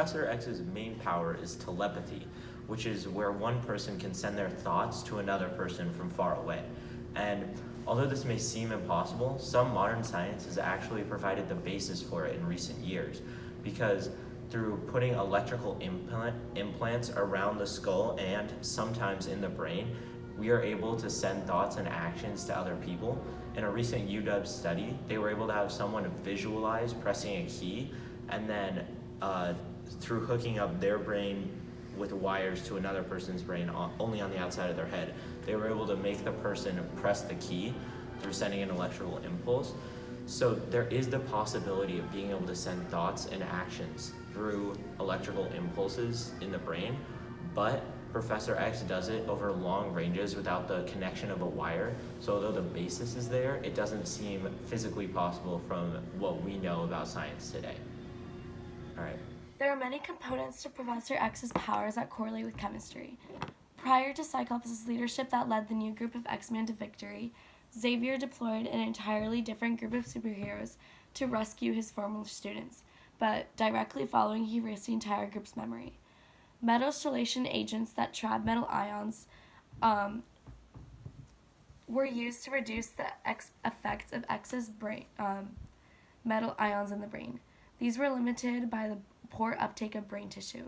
Professor X's main power is telepathy, which is where one person can send their thoughts to another person from far away. And although this may seem impossible, some modern science has actually provided the basis for it in recent years, because through putting electrical implants around the skull and sometimes in the brain, we are able to send thoughts and actions to other people. In a recent UW study, they were able to have someone visualize pressing a key, and then through hooking up their brain with wires to another person's brain only on the outside of their head, they were able to make the person press the key through sending an electrical impulse. So there is the possibility of being able to send thoughts and actions through electrical impulses in the brain, but Professor X does it over long ranges without the connection of a wire. So although the basis is there, it doesn't seem physically possible from what we know about science today. All right. There are many components to Professor X's powers that correlate with chemistry. Prior to Cyclops' leadership that led the new group of X-Men to victory, Xavier deployed an entirely different group of superheroes to rescue his former students, but directly following, he erased the entire group's memory. Metal stellation agents that trap metal ions were used to reduce the effects of X's brain, metal ions in the brain. These were limited by the poor uptake of brain tissue.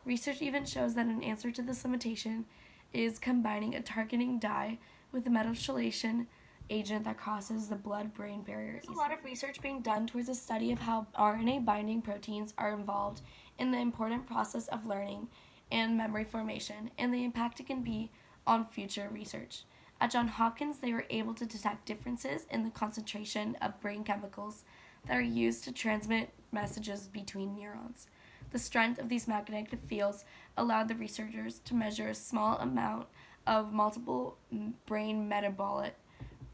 Research even shows that an answer to this limitation is combining a targeting dye with a metal stellation agent that crosses the blood-brain barrier. There's a lot of research being done towards a study of how RNA-binding proteins are involved in the important process of learning and memory formation, and the impact it can be on future research. At Johns Hopkins, they were able to detect differences in the concentration of brain chemicals that are used to transmit messages between neurons. The strength of these magnetic fields allowed the researchers to measure a small amount of multiple brain metabolic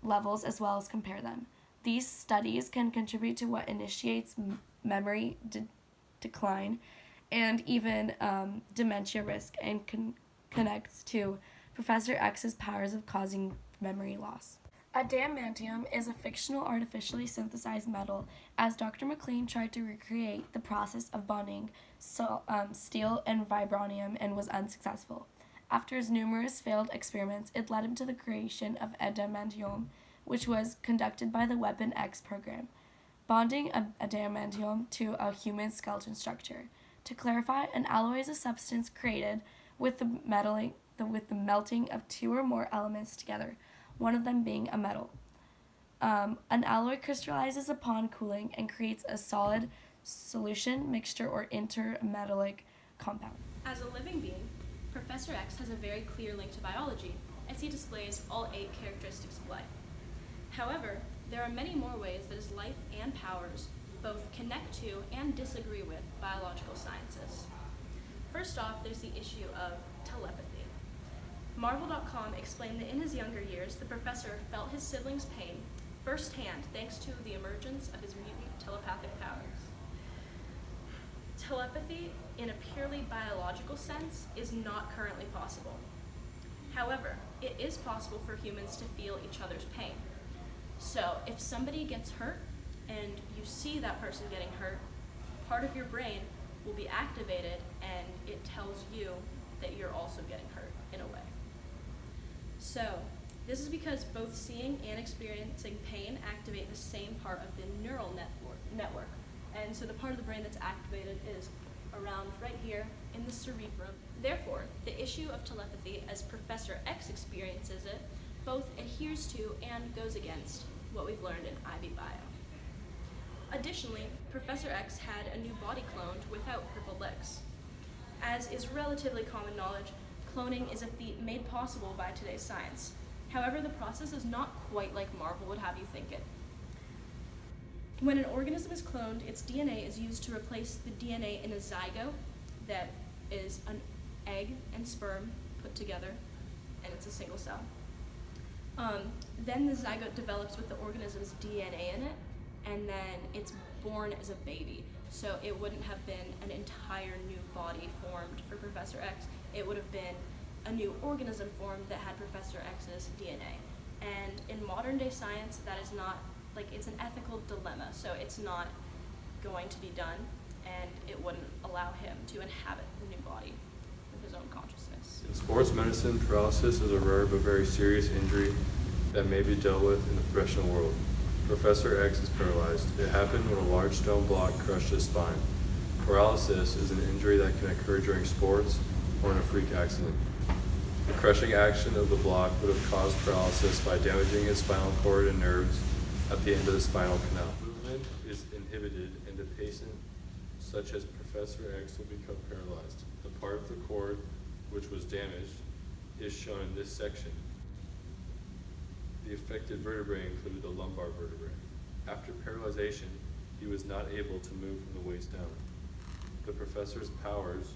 levels as well as compare them. These studies can contribute to what initiates memory decline and even dementia risk, and connects to Professor X's powers of causing memory loss. Adamantium is a fictional artificially synthesized metal, as Dr. McLean tried to recreate the process of bonding steel and vibranium and was unsuccessful. After his numerous failed experiments, it led him to the creation of adamantium, which was conducted by the Weapon X program, bonding adamantium to a human skeleton structure. To clarify, an alloy is a substance created with the melting of two or more elements together, one of them being a metal. An alloy crystallizes upon cooling and creates a solid solution, mixture, or intermetallic compound. As a living being, Professor X has a very clear link to biology, as he displays all 8 characteristics of life. However, there are many more ways that his life and powers both connect to and disagree with biological sciences. First off, there's the issue of telepathy. Marvel.com explained that in his younger years, the professor felt his siblings' pain firsthand thanks to the emergence of his mutant telepathic powers. Telepathy, in a purely biological sense, is not currently possible. However, it is possible for humans to feel each other's pain. So, if somebody gets hurt and you see that person getting hurt, part of your brain will be activated and it tells you that you're also getting hurt in a way. So, this is because both seeing and experiencing pain activate the same part of the neural network. And so the part of the brain that's activated is around right here in the cerebrum. Therefore, the issue of telepathy, as Professor X experiences it, both adheres to and goes against what we've learned in IB Bio. Additionally, Professor X had a new body cloned without crippled legs. As is relatively common knowledge, cloning is a feat made possible by today's science. However, the process is not quite like Marvel would have you think it. When an organism is cloned, its DNA is used to replace the DNA in a zygote, that is an egg and sperm put together, and it's a single cell. Then the zygote develops with the organism's DNA in it, and then it's born as a baby. So it wouldn't have been an entire new body formed for Professor X. It would have been a new organism formed that had Professor X's DNA. And in modern day science, that is not, it's an ethical dilemma, so it's not going to be done. and it wouldn't allow him to inhabit the new body with his own consciousness. In sports medicine, paralysis is a rare but very serious injury that may be dealt with in the professional world. Professor X is paralyzed. It happened when a large stone block crushed his spine. Paralysis is an injury that can occur during sports or in a freak accident. The crushing action of the block would have caused paralysis by damaging his spinal cord and nerves at the end of the spinal canal. Movement is inhibited and the patient, such as Professor X, will become paralyzed. The part of the cord which was damaged is shown in this section. The affected vertebrae include the lumbar vertebrae. After paralyzation, he was not able to move from the waist down. The professor's powers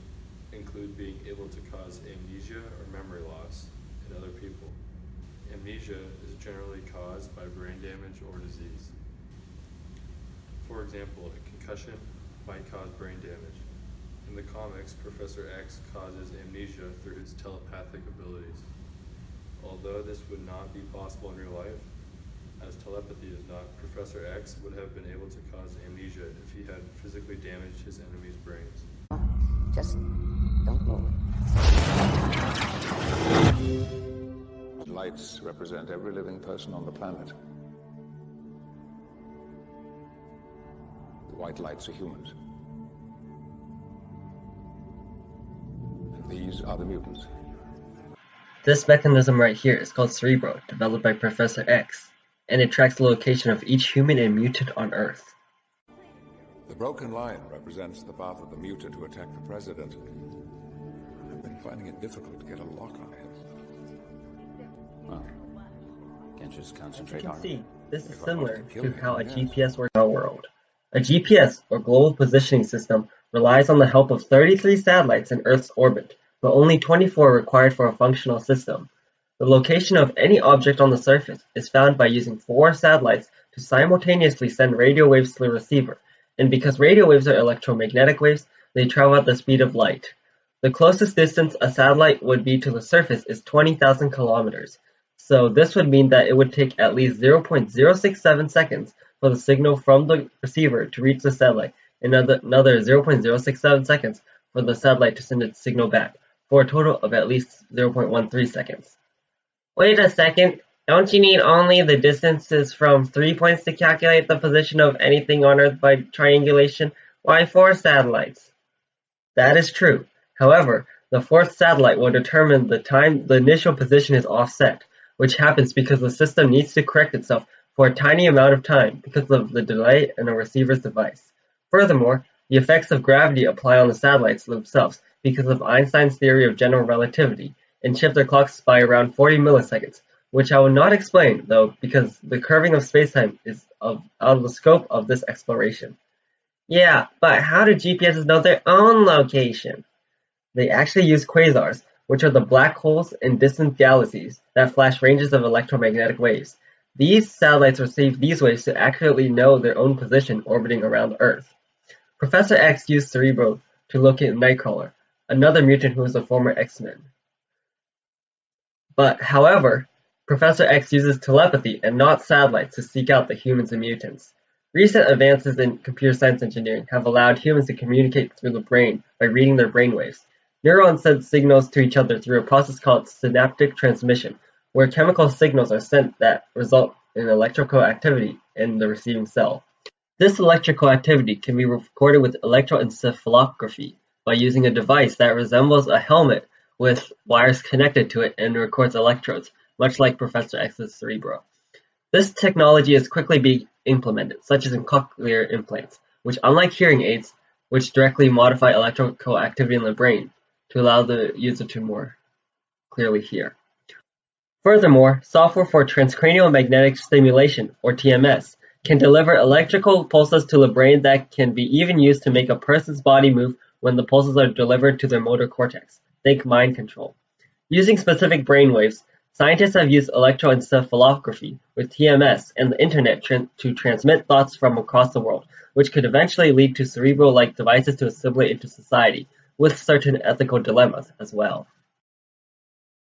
include being able to cause amnesia or memory loss in other people. Amnesia is generally caused by brain damage or disease. For example, a concussion might cause brain damage. In the comics, Professor X causes amnesia through his telepathic abilities. Although this would not be possible in real life, as telepathy is not, Professor X would have been able to cause amnesia if he had physically damaged his enemy's brains. Just don't move. Lights represent every living person on the planet. The white lights are humans. And these are the mutants. This mechanism right here is called Cerebro, developed by Professor X, and it tracks the location of each human and mutant on Earth. The broken line represents the path of the mutant to attack the president. I've been finding it difficult to get a lock on him. Well, can't just As concentrate you on can see, this is If I similar want to kill to him, how a yes. GPS works in our world. A GPS, or Global Positioning System, relies on the help of 33 satellites in Earth's orbit, but only 24 are required for a functional system. The location of any object on the surface is found by using 4 satellites to simultaneously send radio waves to the receiver, and because radio waves are electromagnetic waves, they travel at the speed of light. The closest distance a satellite would be to the surface is 20,000 kilometers, so this would mean that it would take at least 0.067 seconds for the signal from the receiver to reach the satellite, and another 0.067 seconds for the satellite to send its signal back, for a total of at least 0.13 seconds. Wait a second, don't you need only the distances from 3 points to calculate the position of anything on Earth by triangulation? Why 4 satellites? That is true. However, the 4th satellite will determine the time the initial position is offset, which happens because the system needs to correct itself for a tiny amount of time because of the delay in a receiver's device. Furthermore, the effects of gravity apply on the satellites themselves because of Einstein's theory of general relativity and shift their clocks by around 40 milliseconds, which I will not explain, though, because the curving of spacetime is out of the scope of this exploration. Yeah, but how do GPSs know their own location? They actually use quasars, which are the black holes in distant galaxies that flash ranges of electromagnetic waves. These satellites receive these waves to accurately know their own position orbiting around Earth. Professor X used Cerebro to locate Nightcrawler, another mutant who is a former X-Men. But, however, Professor X uses telepathy and not satellites to seek out the humans and mutants. Recent advances in computer science engineering have allowed humans to communicate through the brain by reading their brainwaves. Neurons send signals to each other through a process called synaptic transmission, where chemical signals are sent that result in electrical activity in the receiving cell. This electrical activity can be recorded with electroencephalography by using a device that resembles a helmet with wires connected to it and records electrodes, much like Professor X's Cerebro. This technology is quickly being implemented, such as in cochlear implants, which, unlike hearing aids, which directly modify electrical activity in the brain to allow the user to more clearly hear. Furthermore, software for transcranial magnetic stimulation, or TMS, can deliver electrical pulses to the brain that can be even used to make a person's body move when the pulses are delivered to their motor cortex. Think mind control. Using specific brainwaves, scientists have used electroencephalography with TMS and the internet to transmit thoughts from across the world, which could eventually lead to Cerebro-like devices to assimilate into society, with certain ethical dilemmas as well.